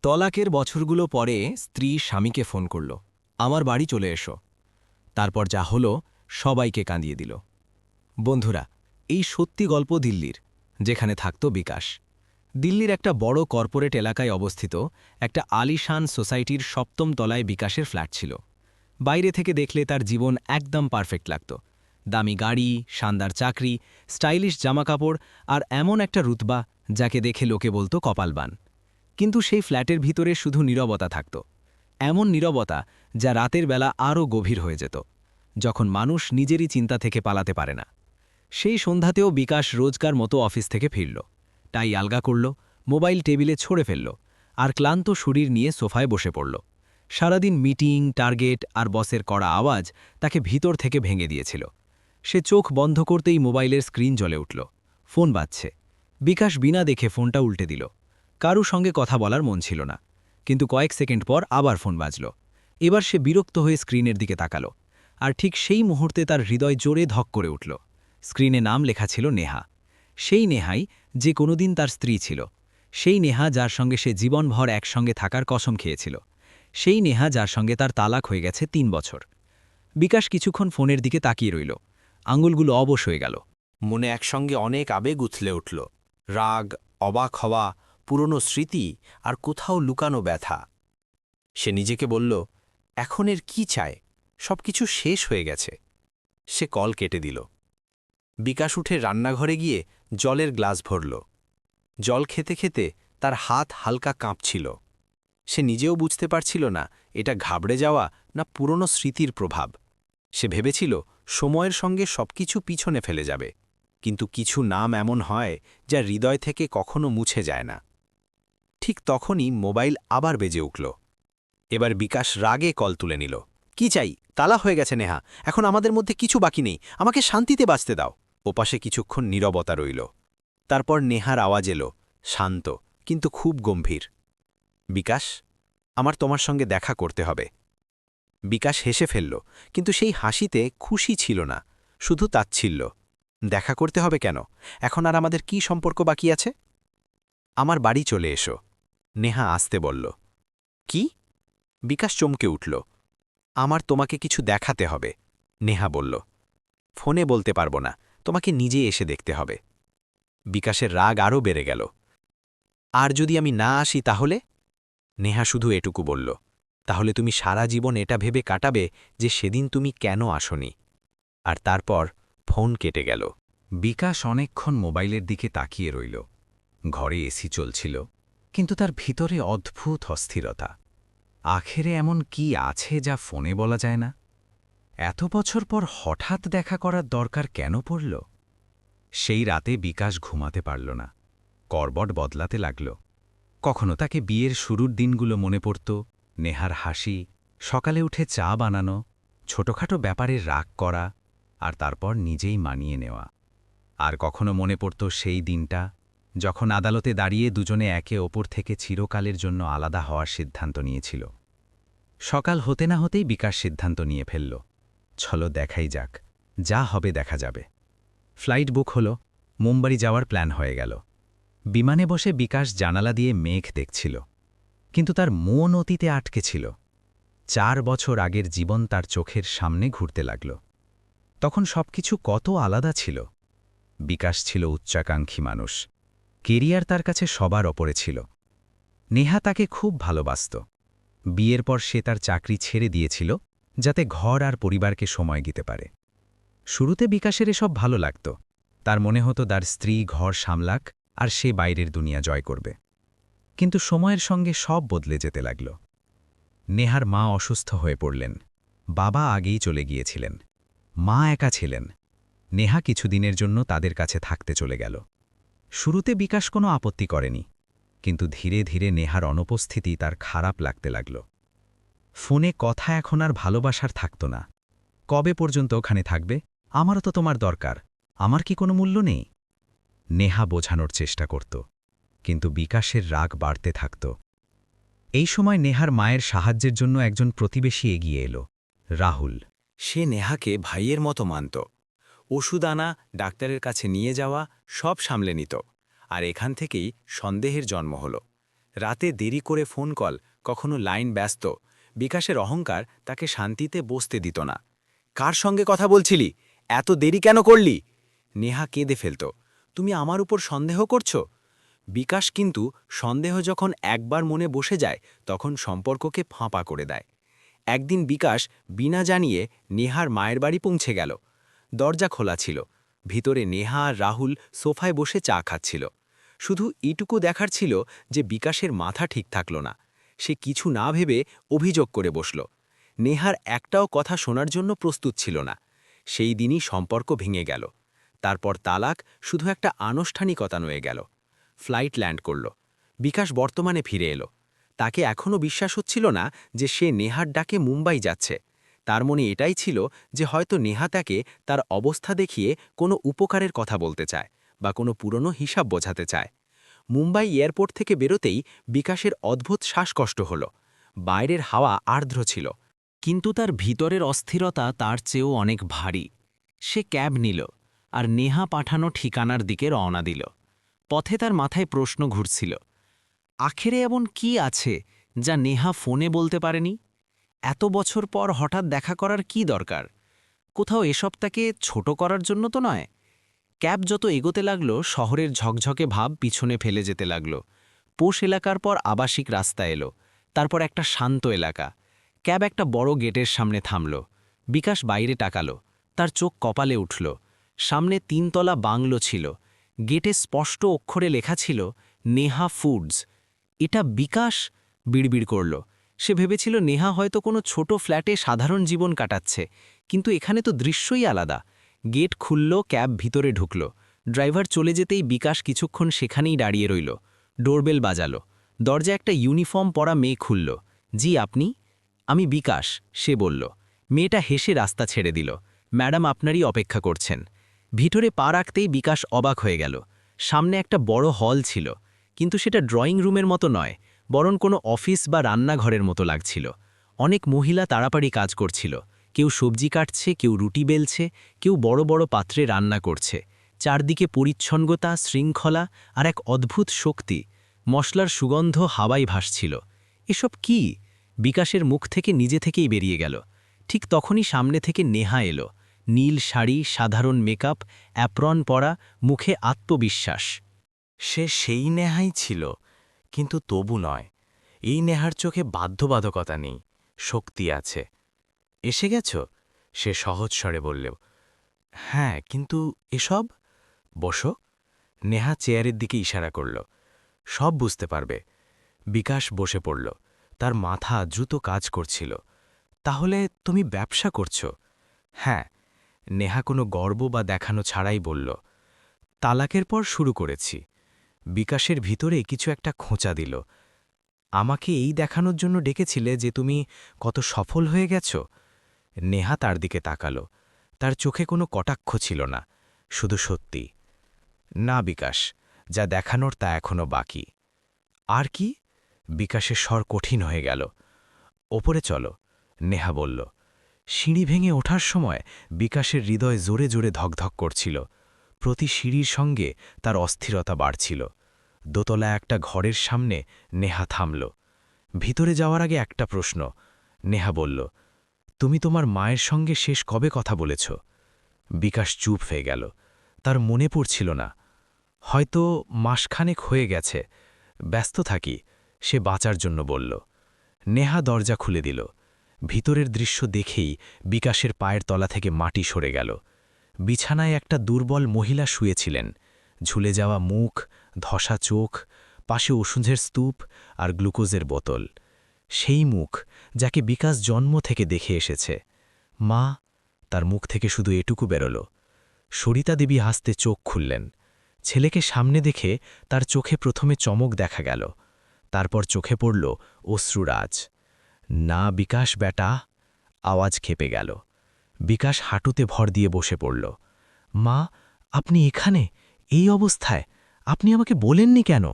তলাকের বছরগুলো পরে স্ত্রী স্বামীকে ফোন করল, আমার বাড়ি চলে এসো। তারপর যা হলো সবাইকে কাঁদিয়ে দিল। বন্ধুরা, এই সত্যি গল্প দিল্লির, যেখানে থাকত বিকাশ। দিল্লির একটা বড় কর্পোরেট এলাকায় অবস্থিত একটা আলিশান সোসাইটির ৭ম তলায় বিকাশের ফ্ল্যাট ছিল। বাইরে থেকে দেখলে তার জীবন একদম পারফেক্ট লাগত। দামি গাড়ি, শানদার চাকরি, স্টাইলিশ জামাকাপড় আর এমন একটা রুতবা যাকে দেখে লোকে বলতো কপালবান। কিন্তু সেই ফ্ল্যাটের ভিতরে শুধু নীরবতা থাকত, এমন নীরবতা যা রাতের বেলা আরও গভীর হয়ে যেত, যখন মানুষ নিজেরই চিন্তা থেকে পালাতে পারে না। সেই সন্ধ্যাতেও বিকাশ রোজকার মতো অফিস থেকে ফিরল, টাই আলগা করল, মোবাইল টেবিলে ছড়ে ফেলল, আর ক্লান্ত শরীর নিয়ে সোফায় বসে পড়ল। সারাদিন মিটিং, টার্গেট আর বসের কড়া আওয়াজ তাকে ভিতর থেকে ভেঙে দিয়েছিল। সে চোখ বন্ধ করতেই মোবাইলের স্ক্রিন জ্বলে উঠল। ফোন বাজছে। বিকাশ বিনা দেখে ফোনটা উল্টে দিল। কারু সঙ্গে কথা বলার মন ছিল না, কিন্তু কয়েক সেকেন্ড পর আবার ফোন বাজল। এবার সে বিরক্ত হয়ে স্ক্রিনের দিকে তাকাল, আর ঠিক সেই মুহূর্তে তার হৃদয় জোরে ধক করে উঠল। স্ক্রিনে নাম লেখা ছিল নেহা। সেই নেহাই যে কোনোদিন তার স্ত্রী ছিল, সেই নেহা যার সঙ্গে সে জীবনভর একসঙ্গে থাকার কসম খেয়েছিল, সেই নেহা যার সঙ্গে তার তালাক হয়ে গেছে ৩ বছর। বিকাশ কিছুক্ষণ ফোনের দিকে তাকিয়ে রইল, আঙুলগুলো অবশ হয়ে গেল। মনে একসঙ্গে অনেক আবেগ উথলে উঠল, রাগ, অবাক হওয়া, পুরনো স্মৃতি আর কোথাও লুকানো ব্যথা। সে নিজেকে বলল, এখন এর কি চায়? সবকিছু শেষ হয়ে গেছে। সে কল কেটে দিল। বিকাশ উঠে রান্নাঘরে গিয়ে জলের গ্লাস ভরল। জল খেতে খেতে তার হাত হালকা কাঁপছিল। সে নিজেও বুঝতে পারছিল না এটা ঘাবড়ে যাওয়া না পুরনো স্মৃতির প্রভাব। সে ভেবেছিল সময়ের সঙ্গে সবকিছু পিছনে ফেলে যাবে, কিন্তু কিছু নাম এমন হয় যা হৃদয় থেকে কখনো মুছে যায় না। ঠিক তখনই মোবাইল আবার বেজে উঠল। এবার বিকাশ রাগে কল তুলে নিল। কি চাই? তালা হয়ে গেছে নেহা, এখন আমাদের মধ্যে কিছু বাকি নেই, আমাকে শান্তিতে বাঁচতে দাও। ওপাশে কিছুক্ষণ নীরবতা রইল। তারপর নেহার আওয়াজ এলো, শান্ত কিন্তু খুব গম্ভীর। বিকাশ, আমার তোমার সঙ্গে দেখা করতে হবে। বিকাশ হেসে ফেলল, কিন্তু সেই হাসিতে খুশি ছিল না, শুধু তাচ্ছিল্য। দেখা করতে হবে কেন? এখন আর আমাদের কি সম্পর্ক বাকি আছে? আমার বাড়ি চলে এসো, নেহা আসতে বলল। কি? বিকাশ চমকে উঠল। আমার তোমাকে কিছু দেখাতে হবে, নেহা বলল। ফোনে বলতে পারবো না, তোমাকে নিজে এসে দেখতে হবে। বিকাশের রাগ আরও বেড়ে গেল। আর যদি আমি না আসি তাহলে? নেহা শুধু এটুকু বলল, তাহলে তুমি সারা জীবন এটা ভেবে কাটাবে যে সেদিন তুমি কেন আসনি। আর তারপর ফোন কেটে গেল। বিকাশ অনেকক্ষণ মোবাইলের দিকে তাকিয়ে রইল। ঘরে এসি চলছিল, কিন্তু তার ভিতরে অদ্ভুত অস্থিরতা। আখেরে এমন কি আছে যা ফোনে বলা যায় না? এত বছর পর হঠাৎ দেখা করার দরকার কেন পড়ল? সেই রাতে বিকাশ ঘুমাতে পারল না, করবট বদলাতে লাগল। কখনো তাকে বিয়ের শুরুর দিনগুলো মনে পড়ত, নেহার হাসি, সকালে উঠে চা বানানো, ছোটখাটো ব্যাপারে রাগ করা, আর তারপর নিজেই মানিয়ে নেওয়া। আর কখনো মনে পড়ত সেই দিনটা যখন আদালতে দাঁড়িয়ে দুজনে একে ওপর থেকে চিরকালের জন্য আলাদা হওয়ার সিদ্ধান্ত নিয়েছিল। সকাল হতে না হতেই বিকাশ সিদ্ধান্ত নিয়ে ফেলল, চলো দেখাই যাক, যা হবে দেখা যাবে। ফ্লাইট বুক হল, মুম্বাই যাওয়ার প্ল্যান হয়ে গেল। বিমানে বসে বিকাশ জানালা দিয়ে মেঘ দেখছিল, কিন্তু তার মন অতীতে আটকে ছিল। ৪ বছর আগের জীবন তার চোখের সামনে ঘুরতে লাগল। তখন সবকিছু কত আলাদা ছিল। বিকাশ ছিল উচ্চাকাঙ্ক্ষী মানুষ, কেরিয়ার তার কাছে সবার ওপরে ছিল। নেহা তাকে খুব ভালোবাসত। বিয়ের পর সে তার চাকরি ছেড়ে দিয়েছিল যাতে ঘর আর পরিবারকে সময় দিতে পারে। শুরুতে বিকাশের এসব ভালো লাগত, তার মনে হতো তার স্ত্রী ঘর সামলাক আর সে বাইরের দুনিয়া জয় করবে। কিন্তু সময়ের সঙ্গে সব বদলে যেতে লাগল। নেহার মা অসুস্থ হয়ে পড়লেন, বাবা আগেই চলে গিয়েছিলেন, মা একা ছিলেন। নেহা কিছুদিনের জন্য তাদের কাছে থাকতে চলে গেল। শুরুতে বিকাশ কোনো আপত্তি করেনি, কিন্তু ধীরে ধীরে নেহার অনুপস্থিতি তার খারাপ লাগতে লাগল। ফোনে কথা এখন আর ভালোবাসার থাকত না। কবে পর্যন্ত ওখানে থাকবে? আমারও তো তোমার দরকার, আমার কি কোনো মূল্য নেই? নেহা বোঝানোর চেষ্টা করত, কিন্তু বিকাশের রাগ বাড়তে থাকত। এই সময় নেহার মায়ের সাহায্যের জন্য একজন প্রতিবেশী এগিয়ে এলো, রাহুল। সে নেহাকে ভাইয়ের মতো মানত। ওষুধ আনা, ডাক্তারের কাছে নিয়ে যাওয়া সব সামলে নিত। আর এখান থেকেই সন্দেহের জন্ম হল। রাতে দেরি করে ফোন কল, কখনো লাইন ব্যস্ত। বিকাশের অহংকার তাকে শান্তিতে বসতে দিত না। কার সঙ্গে কথা বলছিলি? এত দেরি কেন করলি? নেহা কেঁদে ফেলত। তুমি আমার উপর সন্দেহ করছো? বিকাশ কিন্তু সন্দেহ যখন একবার মনে বসে যায় তখন সম্পর্ককে ফাঁপা করে দেয়। একদিন বিকাশ বিনা জানিয়ে নেহার মায়ের বাড়ি পৌঁছে গেল। দরজা খোলা ছিল। ভিতরে নেহা আর রাহুল সোফায় বসে চা খাচ্ছিল। শুধু এটুকু দেখার ছিল যে বিকাশের মাথা ঠিক থাকল না। সে কিছু না ভেবে অভিযোগ করে বসল। নেহার একটাও কথা শোনার জন্য প্রস্তুত ছিল না। সেই দিনই সম্পর্ক ভেঙে গেল। তারপর তালাক শুধু একটা আনুষ্ঠানিকতা নয়ে গেল। ফ্লাইট ল্যান্ড করল। বিকাশ বর্তমানে ফিরে এলো। তাকে এখনও বিশ্বাস হচ্ছিল না যে সে নেহার ডাকে মুম্বাই যাচ্ছে। তার মনে এটাই ছিল যে হয়তো নেহা তাকে তার অবস্থা দেখিয়ে কোনো উপকারের কথা বলতে চায় বা কোনো পুরনো হিসাব বোঝাতে চায়। মুম্বাই এয়ারপোর্ট থেকে বেরোতেই বিকাশের অদ্ভুত শ্বাসকষ্ট হল। বাইরের হাওয়া আর্দ্র ছিল, কিন্তু তার ভিতরের অস্থিরতা তার চেয়েও অনেক ভারী। সে ক্যাব নিল আর নেহা পাঠানো ঠিকানার দিকে রওনা দিল। পথে তার মাথায় প্রশ্ন ঘুরছিল, আখেরে এমন কি আছে যা নেহা ফোনে বলতে পারেনি? এত বছর পর হঠাৎ দেখা করার কি দরকার? কোথাও এসব তাকে ছোট করার জন্য তো নয়। ক্যাব যত এগোতে লাগল শহরের ঝকঝকে ভাব পিছনে ফেলে যেতে লাগল। পোষ এলাকার পর আবাসিক রাস্তা এলো, তারপর একটা শান্ত এলাকা। ক্যাব একটা বড় গেটের সামনে থামল। বিকাশ বাইরে তাকালো। তার চোখ কপালে উঠল। সামনে ৩ তলা বাংলো ছিল। গেটে স্পষ্ট অক্ষরে লেখা ছিল নেহা ফুডস। এটা বিকাশ? বিড়বিড় করল। সে ভেবেছিল নেহা হয়তো কোনো ছোট ফ্ল্যাটে সাধারণ জীবন কাটাচ্ছে, কিন্তু এখানে তো দৃশ্যই আলাদা। গেট খুলল, ক্যাব ভিতরে ঢুকল। ড্রাইভার চলে যেতেই বিকাশ কিছুক্ষণ সেখানেই দাঁড়িয়ে রইল। ডোরবেল বাজালো। দরজা একটা ইউনিফর্ম পরা মেয়ে খুলল। জি, আপনি? আমি বিকাশ, সে বলল। মেয়েটা হেসে রাস্তা ছেড়ে দিল। ম্যাডাম আপনারই অপেক্ষা করছেন। ভিতরে পা রাখতেই বিকাশ অবাক হয়ে গেল। সামনে একটা বড় হল ছিল, কিন্তু সেটা ড্রয়িং রুমের মতো নয়, বরং কোনো অফিস বা রান্নাঘরের মতো লাগছিল। অনেক মহিলা তাড়াতাড়ি কাজ করছিল। কেউ সবজি কাটছে, কেউ রুটি বেলছে, কেউ বড় বড় পাত্রে রান্না করছে। চারদিকে পরিচ্ছন্নতা, শৃঙ্খলা আর এক অদ্ভুত শক্তি। মশলার সুগন্ধ হাওয়ায় ভাসছিল। এসব কি? বিকাশের মুখ থেকে নিজে থেকেই বেরিয়ে গেল। ঠিক তখনই সামনে থেকে নেহা এলো। নীল শাড়ি, সাধারণ মেকআপ, অ্যাপ্রন পরা, মুখে আত্মবিশ্বাস। সে সেই নেহাই ছিল, কিন্তু তবু নয়। এই নেহার চোখে বাধ্যবাধকতা নেই, শক্তি আছে। এসে গেছ? সে সহজ স্বরে বলল। হ্যাঁ, কিন্তু এসব? বসো। নেহা চেয়ারের দিকে ইশারা করল। সব বুঝতে পারবে। বিকাশ বসে পড়ল। তার মাথা দ্রুত কাজ করছিল। তাহলে তুমি ব্যবসা করছো? হ্যাঁ। নেহা কোনো গর্ব বা দেখানো ছাড়াই বলল। তালাকের পর শুরু করেছি। বিকাশের ভিতরে কিছু একটা খোঁচা দিল। আমাকে এই দেখানোর জন্য ডেকেছিলে যে তুমি কত সফল হয়ে গেছ? নেহা তার দিকে তাকালো। তার চোখে কোনো কটাক্ষ ছিল না, শুধু সত্যি। না বিকাশ, যা দেখানোর তা এখনো বাকি। আর কি? বিকাশের স্বর কঠিন হয়ে গেল। ওপরে চলো, নেহা বলল। সিঁড়ি ভেঙে ওঠার সময় বিকাশের হৃদয় জোরে জোরে ধকধক করছিল। প্রতি সিঁড়ির সঙ্গে তার অস্থিরতা বাড়ছিল। দোতলা একটা ঘরের সামনে নেহা থামল। ভিতরে যাওয়ার আগে একটা প্রশ্ন। নেহা বলল, তুমি তোমার মায়ের সঙ্গে শেষ কবে কথা বলেছ? বিকাশ চুপ হয়ে গেল। তার মনে পড়ছিল না। হয়তো মাসখানেক হয়ে গেছে। ব্যস্ত থাকি, সে বাঁচার জন্য বলল। নেহা দরজা খুলে দিল। ভিতরের দৃশ্য দেখেই বিকাশের পায়ের তলা থেকে মাটি সরে গেল। বিছানায় একটা দুর্বল মহিলা শুয়েছিলেন। ঝুলে যাওয়া মুখ, ধসা চোখ, পাশে ওষুধের স্তূপ আর গ্লুকোজের বোতল। সেই মুখ যাকে বিকাশ জন্ম থেকে দেখে এসেছে। মা। তার মুখ থেকে শুধু এটুকু বেরোল। সরিতা দেবী হাসতে চোখ খুললেন। ছেলেকে সামনে দেখে তার চোখে প্রথমে চমক দেখা গেল, তারপর চোখে পড়ল অশ্রুরাজ। না বিকাশ বেটা। আওয়াজ খেপে গেল। বিকাশ হাঁটুতে ভর দিয়ে বসে পড়ল। মা, আপনি এখানে, এই অবস্থায়? আপনি আমাকে বলেননি কেন?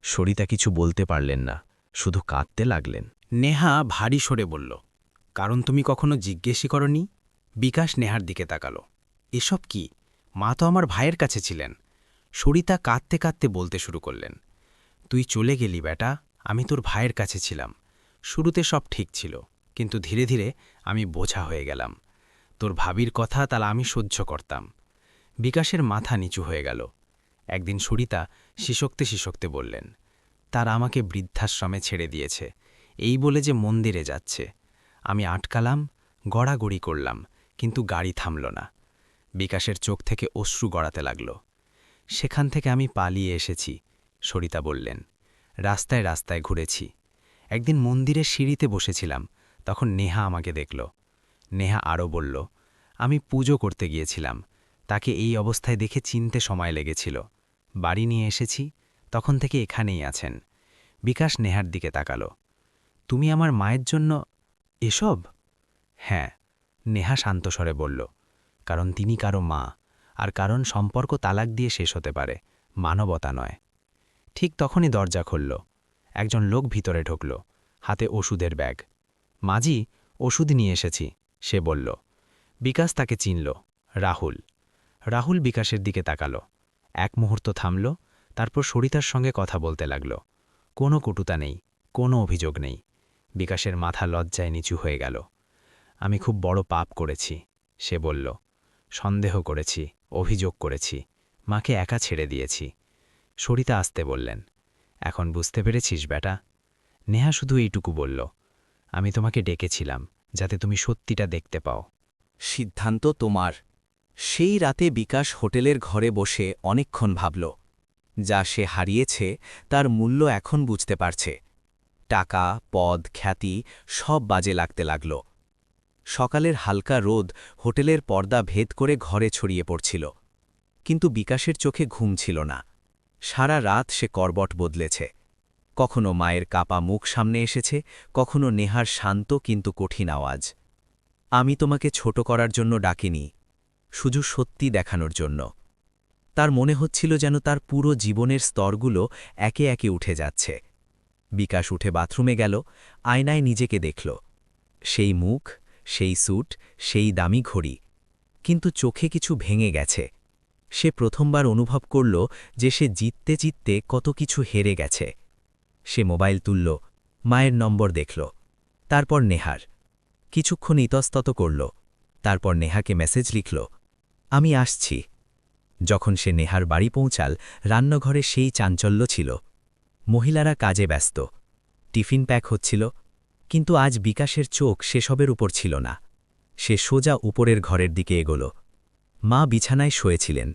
সরিতা কিছু বলতে পারলেন না, শুধু কাঁদতে লাগলেন। নেহা ভারী সরে বলল, কারণ তুমি কখনো জিজ্ঞেসই করনি। বিকাশ নেহার দিকে তাকালো। এসব কি? মা তো আমার ভাইয়ের কাছে ছিলেন। সরিতা কাঁদতে কাঁদতে বলতে শুরু করলেন, তুই চলে গেলি বেটা, আমি তোর ভাইয়ের কাছে ছিলাম। শুরুতে সব ঠিক ছিল, কিন্তু ধীরে ধীরে আমি বোঝা হয়ে গেলাম। তোর ভাবির কথা তাহলে আমি সহ্য করতাম। বিকাশের মাথা নিচু হয়ে গেল। একদিন সুরিতা শিশক্তে শিশক্তে বললেন, তার আমাকে বৃদ্ধাশ্রমে ছেড়ে দিয়েছে, এই বলে যে মন্দিরে যাচ্ছে। আমি আটকালাম, গড়াগড়ি করলাম, কিন্তু গাড়ি থামল না। বিকাশের চোখ থেকে অশ্রু গড়াতে লাগল। সেখান থেকে আমি পালিয়ে এসেছি, সরিতা বললেন। রাস্তায় রাস্তায় ঘুরেছি। একদিন মন্দিরের সিঁড়িতে বসেছিলাম, তখন নেহা আমাকে দেখল। নেহা আরও বলল, আমি পুজো করতে গিয়েছিলাম, তাকে এই অবস্থায় দেখে চিনতে সময় লেগেছিল। বাড়ি নিয়ে এসেছি, তখন থেকে এখানেই আছেন। বিকাশ নেহার দিকে তাকালো। তুমি আমার মায়ের জন্য এসব? হ্যাঁ, নেহা শান্তস্বরে বলল, কারণ তিনি কারো মা, আর কারণ সম্পর্ক তালাক দিয়ে শেষ হতে পারে, মানবতা নয়। ঠিক তখনই দরজা খুলল। একজন লোক ভিতরে ঢুকল, হাতে ওষুধের ব্যাগ। মাজি, ওষুধ নিয়ে এসেছি, সে বলল। বিকাশ তাকে চিনল, রাহুল। রাহুল বিকাশের দিকে তাকাল, এক মুহূর্ত থামল, তারপর সরিতার সঙ্গে কথা বলতে লাগল। কোনো কটুতা নেই, কোনো অভিযোগ নেই। বিকাশের মাথা লজ্জায় নিচু হয়ে গেল। আমি খুব বড় পাপ করেছি, সে বলল। সন্দেহ করেছি, অভিযোগ করেছি, মাকে একা ছেড়ে দিয়েছি। সরিতা আসতে বললেন, এখন বুঝতে পেরেছিস বেটা? নেহা শুধু এইটুকু বলল, আমি তোমাকে ডেকেছিলাম যাতে তুমি সত্যিটা দেখতে পাও। সিদ্ধান্ত তোমার। সেই রাতে বিকাশ হোটেলের ঘরে বসে অনেকক্ষণ ভাবল। যা সে হারিয়েছে তার মূল্য এখন বুঝতে পারছে। টাকা, পদ, খ্যাতি সব বাজে লাগতে লাগল। সকালের হালকা রোদ হোটেলের পর্দা ভেদ করে ঘরে ছড়িয়ে পড়ছিল। কিন্তু বিকাশের চোখে ঘুম ছিল না। সারা রাত সে করবট বদলেছে। কখনো মায়ের কাপা মুখ সামনে এসেছে, কখনো নেহার শান্ত কিন্তু কঠিন আওয়াজ। আমি তোমাকে ছোট করার জন্য ডাকিনি, শুধু সত্যি দেখানোর জন্য। তার মনে হচ্ছিল যেন তার পুরো জীবনের স্তরগুলো একে একে উঠে যাচ্ছে। বিকাশ উঠে বাথরুমে গেল, আয়নায় নিজেকে দেখল। সেই মুখ, সেই স্যুট, সেই দামি ঘড়ি, কিন্তু চোখে কিছু ভেঙে গেছে। সে প্রথমবার অনুভব করল যে সে জিততে জিততে কত কিছু হেরে গেছে। সে মোবাইল তুলল, মায়ের নম্বর দেখল, তারপর নেহার। কিছুক্ষণ ইতস্তত করল, তারপর নেহাকে মেসেজ লিখল, আমি আসছি। যখন সে নেহার বাড়ি পৌঁছাল, রান্নাঘরে সেই চাঞ্চল্য ছিল। মহিলারা কাজে ব্যস্ত, টিফিন প্যাক হচ্ছিল, কিন্তু আজ বিকাশের চোখ সেসবের উপর ছিল না। সে সোজা উপরের ঘরের দিকে এগোল। মা বিছানায় শুয়েছিলেন।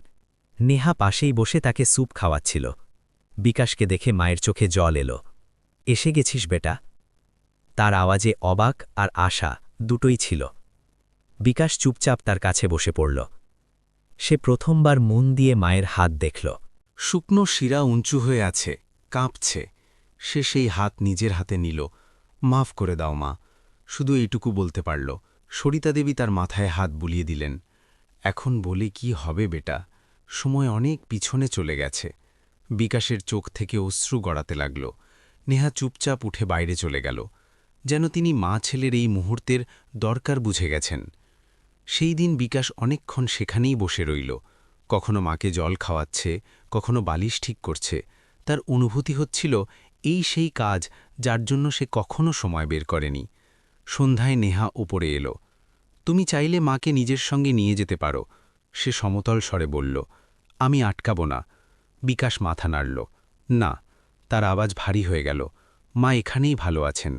নেহা পাশেই বসে তাকে স্যুপ খাওয়াচ্ছিল। বিকাশকে দেখে মায়ের চোখে জল এলো। এসে গেছিস বেটা? তার আওয়াজে অবাক আর আশা দুটোই ছিল। বিকাশ চুপচাপ তার কাছে বসে পড়ল। সে প্রথমবার মন দিয়ে মায়ের হাত দেখল। শুকনো শিরা উঁচু হয়ে আছে, কাঁপছে। সে সেই হাত নিজের হাতে নিল। মাফ করে দাও মা, শুধু এইটুকু বলতে পারল। সরিতা দেবী তার মাথায় হাত বুলিয়ে দিলেন। এখন বলে কি হবে বেটা, সময় অনেক পিছনে চলে গেছে। বিকাশের চোখ থেকে অশ্রু গড়াতে লাগল। নেহা চুপচাপ উঠে বাইরে চলে গেল, যেন তিনি মা ছেলের এই মুহূর্তের দরকার বুঝে গেছেন। সেই দিন বিকাশ অনেকক্ষণ সেখানেই বসে রইল। কখনো মাকে জল খাওয়াচ্ছে, কখনো বালিশ ঠিক করছে। তার অনুভূতি হচ্ছিল এই সেই কাজ যার জন্য সে কখনো সময় বের করেনি। সন্ধ্যায় নেহা উপরে এলো। তুমি চাইলে মাকে নিজের সঙ্গে নিয়ে যেতে পারো, সে সমতল স্বরে বলল। আমি আটকাব না। বিকাশ মাথা নাড়ল। না, তার আওয়াজ ভারী হয়ে গেল। মা এখানেই ভালো আছেন,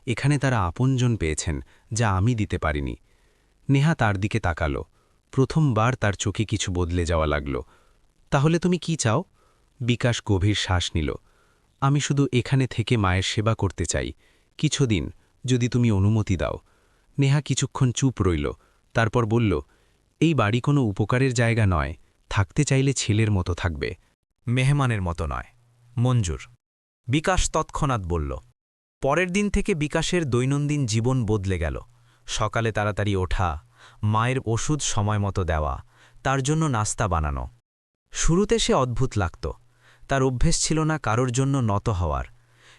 এখানে তারা আপনজন পেয়েছেন যা আমি দিতে পারিনি। নেহা তার দিকে তাকাল। প্রথমবার তার চোখে কিছু বদলে যাওয়া লাগল। তাহলে তুমি কি চাও? বিকাশ গভীর শ্বাস নিল। আমি শুধু এখানে থেকে মায়ের সেবা করতে চাই, কিছুদিন, যদি তুমি অনুমতি দাও। নেহা কিছুক্ষণ চুপ রইল, তারপর বলল, এই বাড়ি কোনো উপকারের জায়গা নয়, থাকতে চাইলে ছেলের মতো থাকবে। মেহমানের মতো নয়। মঞ্জুর। বিকাশ তৎক্ষণাৎ বলল। পরের দিন থেকে বিকাশের দৈনন্দিন জীবন বদলে গেল। সকালে তাড়াতাড়ি ওঠা, মায়ের ওষুধ সময় মতো দেওয়া, তার জন্য নাস্তা বানানো। শুরুতে সে অদ্ভুত লাগত। তার অভ্যেস ছিল না কারোর জন্য নত হওয়ার,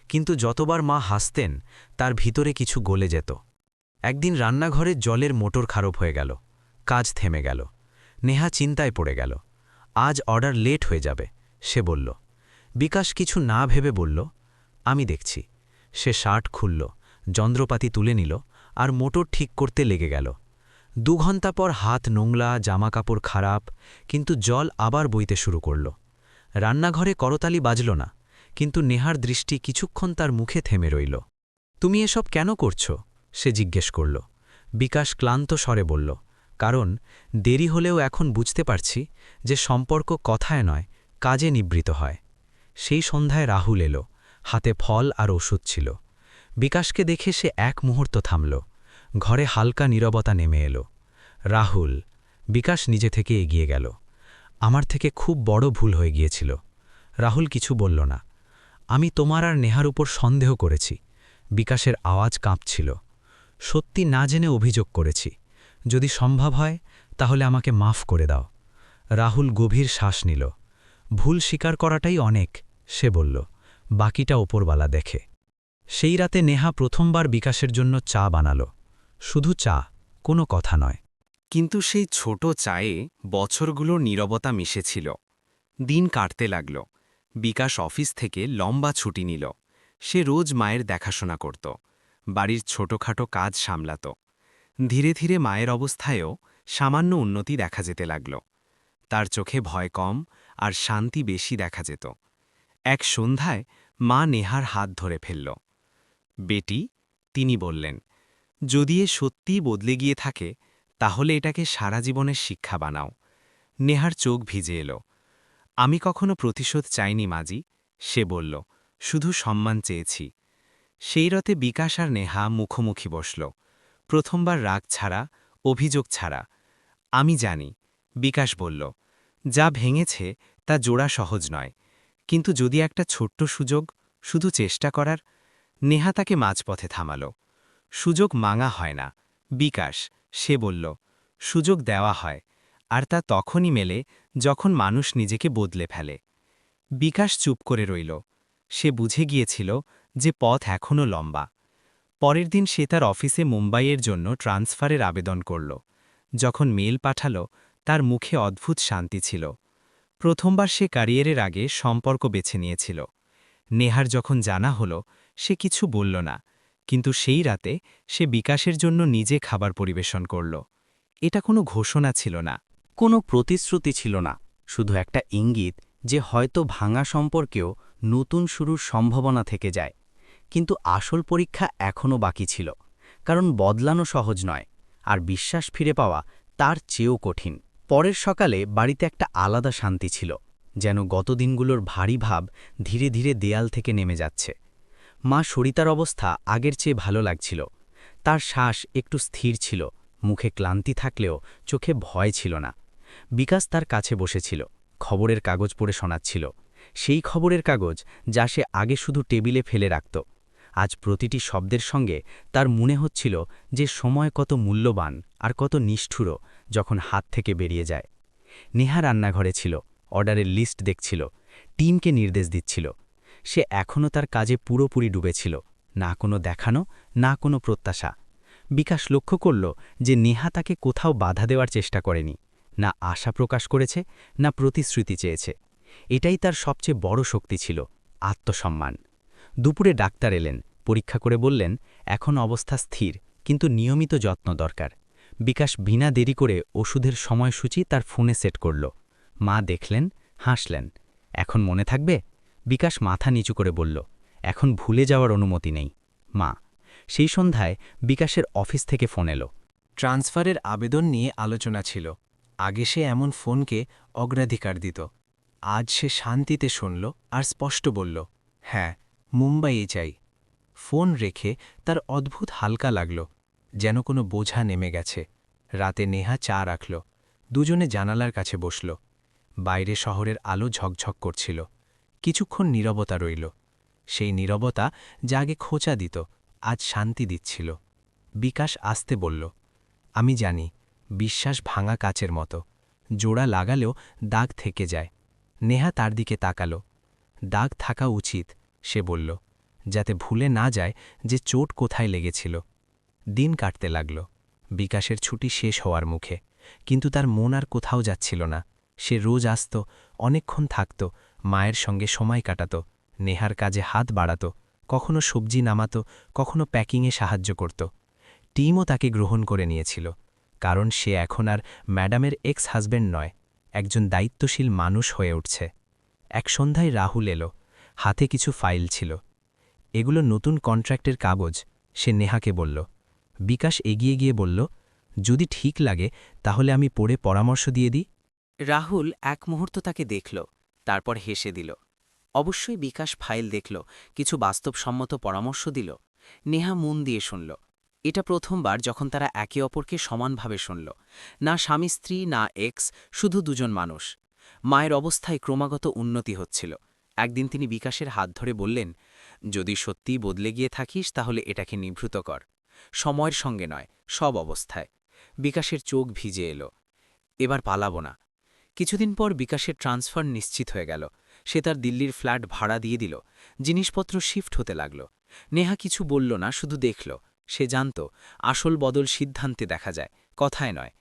কিন্তু যতবার মা হাসতেন তার ভিতরে কিছু গলে যেত। একদিন রান্নাঘরে জলের মোটর খারাপ হয়ে গেল, কাজ থেমে গেল। নেহা চিন্তায় পড়ে গেল। আজ অর্ডার লেট হয়ে যাবে, সে বলল। বিকাশ কিছু না ভেবে বলল, আমি দেখছি। সে শার্ট খুলল, যন্ত্রপাতি তুলে নিল আর মোটর ঠিক করতে লেগে গেল। 2 ঘন্টা পর হাত নোংলা, জামাকাপড় খারাপ, কিন্তু জল আবার বইতে শুরু করল। রান্নাঘরে করতালি বাজল না, কিন্তু নেহার দৃষ্টি কিছুক্ষণ তার মুখে থেমে রইল। তুমি এসব কেন করছো? সে জিজ্ঞেস করল। বিকাশ ক্লান্ত স্বরে বলল, কারণ দেরি হলেও এখন বুঝতে পারছি যে সম্পর্ক কথায় নয়, কাজে নিবৃত হয়। সেই সন্ধ্যায় রাহুল এলো, হাতে ফল আর ওষুধ ছিল। বিকাশকে দেখে সে এক মুহূর্ত থামল। ঘরে হালকা নীরবতা নেমে এলো। রাহুল। বিকাশ নিজে থেকে এগিয়ে গেল। আমার থেকে খুব বড় ভুল হয়ে গিয়েছিল। রাহুল কিছু বলল না। আমি তোমার আর নেহার উপর সন্দেহ করেছি। বিকাশের আওয়াজ কাঁপছিল। সত্যি না জেনে অভিযোগ করেছি। যদি সম্ভব হয় তাহলে আমাকে মাফ করে দাও। রাহুল গভীর শ্বাস নিল। ভুল স্বীকার করাটাই অনেক, সে বলল, বাকিটা ওপরবালা দেখে। সেই রাতে নেহা প্রথমবার বিকাশের জন্য চা বানাল। শুধু চা, কোনো কথা নয়। কিন্তু সেই ছোট চায়ে বছরগুলোর নীরবতা মিশেছিল। দিন কাটতে লাগল। বিকাশ অফিস থেকে লম্বা ছুটি নিল। সে রোজ মায়ের দেখাশোনা করত, বাড়ির ছোটখাটো কাজ সামলাত। ধীরে ধীরে মায়ের অবস্থায়ও সামান্য উন্নতি দেখা যেতে লাগল। তার চোখে ভয় কম আর শান্তি বেশি দেখা যেত। এক সন্ধ্যায় মা নেহার হাত ধরে ফেলল। বেটি, তিনি বললেন, যদি এ সত্যিই বদলে গিয়ে থাকে তাহলে এটাকে সারা জীবনের শিক্ষা বানাও। নেহার চোখ ভিজে এলো। আমি কখনো প্রতিশোধ চাইনি মাজি, সে বলল, শুধু সম্মান চেয়েছি। সেই রাতে বিকাশ আর নেহা মুখোমুখি বসল। প্রথমবার রাগ ছাড়া, অভিযোগ ছাড়া। আমি জানি, বিকাশ বলল, যা ভেঙেছে তা জোড়া সহজ নয়, কিন্তু যদি একটা ছোট্ট সুযোগ, শুধু চেষ্টা করার। নেহা তাকে মাঝপথে থামাল। সুযোগ মাঙা হয় না বিকাশ, সে বলল, সুযোগ দেওয়া হয়, আর তা তখনই মেলে যখন মানুষ নিজেকে বদলে ফেলে। বিকাশ চুপ করে রইল। সে বুঝে গিয়েছিল যে পথ এখনও লম্বা। পরের দিন সে তার অফিসে মুম্বাইয়ের জন্য ট্রান্সফারের আবেদন করল। যখন মেল পাঠাল, তার মুখে অদ্ভুত শান্তি ছিল। প্রথমবার সে ক্যারিয়ারের আগে সম্পর্ক বেছে নিয়েছিল। নেহার যখন জানা হলো, সে কিছু বলল না, কিন্তু সেই রাতে সে বিকাশের জন্য নিজে খাবার পরিবেশন করল। এটা কোনো ঘোষণা ছিল না, কোনো প্রতিশ্রুতি ছিল না, শুধু একটা ইঙ্গিত যে হয়তো ভাঙা সম্পর্কেও নতুন শুরুর সম্ভাবনা থেকে যায়। কিন্তু আসল পরীক্ষা এখনও বাকি ছিল, কারণ বদলানো সহজ নয়, আর বিশ্বাস ফিরে পাওয়া তার চেয়েও কঠিন। পরের সকালে বাড়িতে একটা আলাদা শান্তি ছিল, যেন গত দিনগুলোর ভারী ভাব ধীরে ধীরে দেয়াল থেকে নেমে যাচ্ছে। মা সরিতার অবস্থা আগের চেয়ে ভালো লাগছিল। তার শ্বাস একটু স্থির ছিল, মুখে ক্লান্তি থাকলেও চোখে ভয় ছিল না। বিকাশ তার কাছে বসেছিল, খবরের কাগজ পড়ে শোনাচ্ছিল। সেই খবরের কাগজ যা সে আগে শুধু টেবিলে ফেলে রাখত। আজ প্রতিটি শব্দের সঙ্গে তার মনে হচ্ছিল যে সময় কত মূল্যবান আর কত নিষ্ঠুরও যখন হাত থেকে বেরিয়ে যায়। নেহা রান্নাঘরে ছিল, অর্ডারের লিস্ট দেখছিল, টিমকে নির্দেশ দিচ্ছিল। সে এখনও তার কাজে পুরোপুরি ডুবেছিল, না কোনো দেখানো, না কোনো প্রত্যাশা। বিকাশ লক্ষ্য করল যে নেহা তাকে কোথাও বাধা দেওয়ার চেষ্টা করেনি, না আশা প্রকাশ করেছে, না প্রতিশ্রুতি চেয়েছে। এটাই তার সবচেয়ে বড় শক্তি ছিল, আত্মসম্মান। দুপুরে ডাক্তার এলেন, পরীক্ষা করে বললেন, এখন অবস্থা স্থির, কিন্তু নিয়মিত যত্ন দরকার। বিকাশ বিনা দেরি করে ওষুধের সময়সূচি তার ফোনে সেট করল। মা দেখলেন, হাসলেন। এখন মনে থাকবে? বিকাশ মাথা নিচু করে বলল, এখন ভুলে যাওয়ার অনুমতি নেই মা। সেই সন্ধ্যায় বিকাশের অফিস থেকে ফোন এলো। ট্রান্সফারের আবেদন নিয়ে আলোচনা ছিল। আগে সে এমন ফোনকে অগ্রাধিকার দিত। আজ সে শান্তিতে শুনল আর স্পষ্ট বলল, হ্যাঁ, মুম্বাইয়ে চাই। ফোন রেখে তার অদ্ভুত হালকা লাগল, যেন কোনো বোঝা নেমে গেছে। রাতে নেহা চা রাখল। দুজনে জানালার কাছে বসল। বাইরে শহরের আলো ঝকঝক করছিল। কিছুক্ষণ নীরবতা রইল। সেই নীরবতা যা আগে খোঁচা দিত, আজ শান্তি দিচ্ছিল। বিকাশ আসতে বলল, আমি জানি, বিশ্বাস ভাঙা কাচের মতো, জোড়া লাগালেও দাগ থেকে যায়। নেহা তার দিকে তাকালো। দাগ থাকা উচিত, সে বলল, যাতে ভুলে না যায় যে চোট কোথায় লেগেছিল। দিন কাটতে লাগল। বিকাশের ছুটি শেষ হওয়ার মুখে, কিন্তু তার মন আর কোথাও যাচ্ছিল না। সে রোজ আসত, অনেকক্ষণ থাকত, মায়ের সঙ্গে সময় কাটাত, নেহার কাজে হাত বাড়াত, কখনো সবজি নামাতো, কখনো প্যাকিংয়ে সাহায্য করত। টিমও তাকে গ্রহণ করে নিয়েছিল, কারণ সে এখন আর ম্যাডামের এক্স হাজব্যান্ড নয়, একজন দায়িত্বশীল মানুষ হয়ে উঠছে। এক সন্ধ্যায় রাহুল এলো, হাতে কিছু ফাইল ছিল। এগুলো নতুন কন্ট্রাক্টের কাগজ, সে নেহাকে বলল। বিকাশ এগিয়ে গিয়ে বলল, যদি ঠিক লাগে তাহলে আমি পড়ে পরামর্শ দিয়ে দিই। রাহুল এক মুহূর্ত তাকে দেখল, তারপর হেসে দিল। অবশ্যই বিকাশ ফাইল দেখল, কিছু বাস্তবসম্মত পরামর্শ দিল। নেহা মন দিয়ে শুনল। এটা প্রথমবার যখন তারা একে অপরকে সমানভাবে শুনল, না স্বামী স্ত্রী, না এক্স, শুধু দুজন মানুষ। মায়ের অবস্থায় ক্রমাগত উন্নতি হচ্ছিল। একদিন তিনি বিকাশের হাত ধরে বললেন, যদি সত্যিই বদলে গিয়ে থাকিস তাহলে এটাকে নিভৃত কর, সময়ের সঙ্গে নয়, সব অবস্থায়। বিকাশের চোখ ভিজে এলো। এবার পালাবো না। কিছুদিন পর বিকাশের ট্রান্সফার নিশ্চিত হয়ে গেল। সে তার দিল্লির ফ্ল্যাট ভাড়া দিয়ে দিল। জিনিসপত্র শিফট হতে লাগল। নেহা কিছু বলল না, শুধু দেখল। সে জানত আসল বদল সিদ্ধান্তে দেখা যায়, কথায় নয়।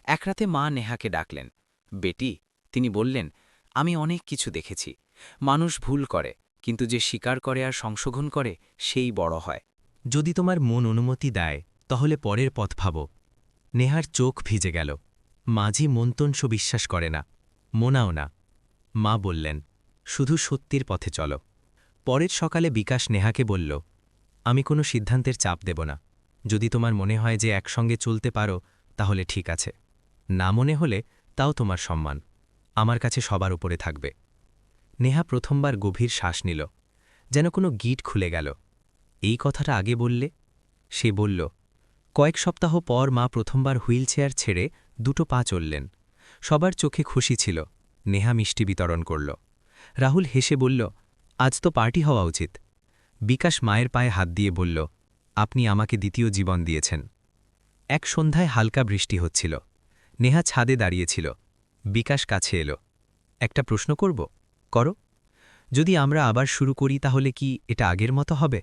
এক রাতে মা নেহাকে ডাকলেন। বেটি, তিনি বললেন, আমি অনেক কিছু দেখেছি। মানুষ ভুল করে, কিন্তু যে স্বীকার করে আর সংশোধন করে সেই বড় হয়। যদি তোমার মন অনুমতি দেয় তাহলে পরের পথ ভাবো। নেহার চোখ ভিজে গেল। মাঝি মন্তংশ বিশ্বাস করে না, মোনাও না। মা বললেন, শুধু সত্যির পথে চলো। পরের সকালে বিকাশ নেহাকে বলল, আমি কোনো সিদ্ধান্তের চাপ দেব না। যদি তোমার মনে হয় যে একসঙ্গে চলতে পারো তাহলে ঠিক আছে, না মনে হলে তাও তোমার সম্মান, আমার কাছে সবার উপরে থাকবে। নেহা প্রথমবার গভীর শ্বাস নিল, যেন কোনো গিট খুলে গেল। এই কথাটা আগে বললে? সে বলল। কয়েক সপ্তাহ পর মা প্রথমবার হুইল চেয়ার ছেড়ে দুটো পা চললেন। সবার চোখে খুশি ছিল। নেহা মিষ্টি বিতরণ করল। রাহুল হেসে বলল, আজ তো পার্টি হওয়া উচিত। বিকাশ মায়ের পায়ে হাত দিয়ে বলল, আপনি আমাকে দ্বিতীয় জীবন দিয়েছেন। এক সন্ধ্যায় হালকা বৃষ্টি হচ্ছিল। নেহা ছাদে দাঁড়িয়েছিল। বিকাশ কাছে এলো। একটা প্রশ্ন করব? করো। যদি আমরা আবার শুরু করি তাহলে কি এটা আগের মতো হবে?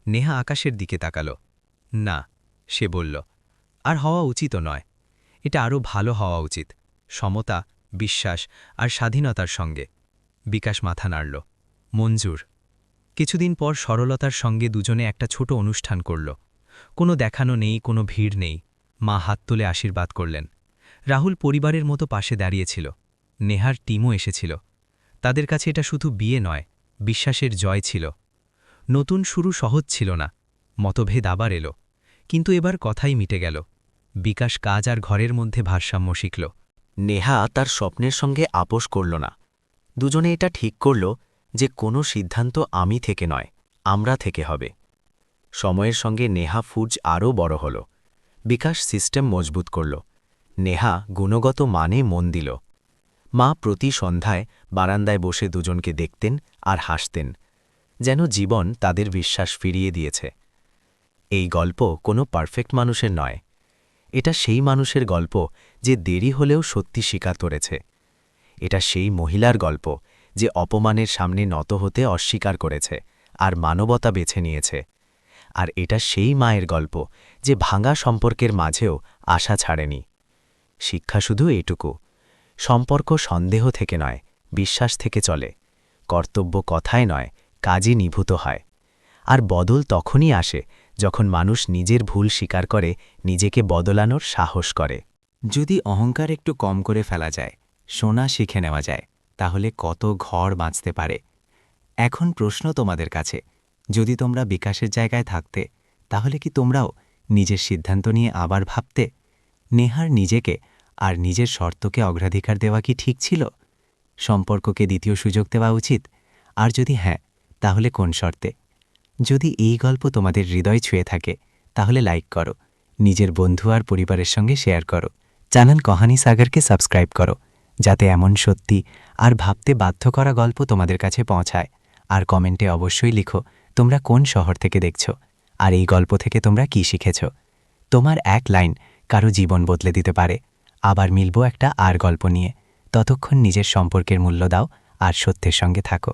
নেহা আকাশের দিকে তাকাল। না, সে বলল, আর হওয়া উচিতও নয়। এটা আরও ভালো হওয়া উচিত, সমতা, বিশ্বাস আর স্বাধীনতার সঙ্গে। বিকাশ মাথা নাড়ল। মঞ্জুর। কিছুদিন পর সরলতার সঙ্গে দুজনে একটা ছোট অনুষ্ঠান করল। কোনো দেখানো নেই, কোনো ভিড় নেই। মা হাত তুলে আশীর্বাদ করলেন। রাহুল পরিবারের মতো পাশে দাঁড়িয়েছিল। নেহার টিমও এসেছিল। তাদের কাছে এটা শুধু বিয়ে নয়, বিশ্বাসের জয় ছিল। নতুন শুরু সহজ ছিল না। মতভেদ আবার এলো, কিন্তু এবার কথাই মিটে গেল। বিকাশ কাজ আর ঘরের মধ্যে ভারসাম্য শিখল। নেহা তার স্বপ্নের সঙ্গে আপোষ করল না। দুজনে এটা ঠিক করল যে কোনো সিদ্ধান্ত আমি থেকে নয়, আমরা থেকে হবে। সময়ের সঙ্গে নেহা ফুডস আরও বড় হল। বিকাশ সিস্টেম মজবুত করল। নেহা গুণগত মানে মন দিল। মা প্রতি সন্ধ্যায় বারান্দায় বসে দুজনকে দেখতেন আর হাসতেন, যেন জীবন তাদের বিশ্বাস ফিরিয়ে দিয়েছে। এই গল্প কোনো পারফেক্ট মানুষের নয়। এটা সেই মানুষের গল্প যে দেরি হলেও সত্যি স্বীকার করেছে। এটা সেই মহিলার গল্প যে অপমানের সামনে নত হতে অস্বীকার করেছে আর মানবতা বেছে নিয়েছে। আর এটা সেই মায়ের গল্প যে ভাঙা সম্পর্কের মাঝেও আশা ছাড়েনি। শিক্ষা শুধু এটুকু, সম্পর্ক সন্দেহ থেকে নয়, বিশ্বাস থেকে চলে। কর্তব্য কথায় নয়, কাজে নিভূত হয়। আর বদল তখনই আসে যখন মানুষ নিজের ভুল স্বীকার করে, নিজেকে বদলানোর সাহস করে। যদি অহংকার একটু কম করে ফেলা যায়, শোনা শিখে নেওয়া যায়, তাহলে কত ঘর বাঁচতে পারে। এখন প্রশ্ন তোমাদের কাছে, যদি তোমরা বিকাশের জায়গায় থাকতে, তাহলে কি তোমরাও নিজের সিদ্ধান্ত নিয়ে আবার ভাবতে? নেহার নিজেকে আর নিজের শর্তকে অগ্রাধিকার দেওয়া কি ঠিক ছিল? সম্পর্ককে দ্বিতীয় সুযোগ দেওয়া উচিত? আর যদি হ্যাঁ, তাহলে কোন শর্তে? যদি এই গল্প তোমাদের হৃদয় ছুঁয়ে থাকে, তাহলে লাইক করো, নিজের বন্ধু আর পরিবারের সঙ্গে শেয়ার করো। চ্যানেল কহানি সাগরকে সাবস্ক্রাইব করো, যাতে এমন সত্যি আর ভাবতে বাধ্য করা গল্প তোমাদের কাছে পৌঁছায়। আর কমেন্টে অবশ্যই লিখো তোমরা কোন শহর থেকে দেখছো, আর এই গল্প থেকে তোমরা কি শিখেছ। তোমার এক লাইন কারো জীবন বদলে দিতে পারে। আবার মিলব একটা আর গল্প নিয়ে। ততক্ষণ নিজের সম্পর্কের মূল্য দাও আর সত্যের সঙ্গে থাকো।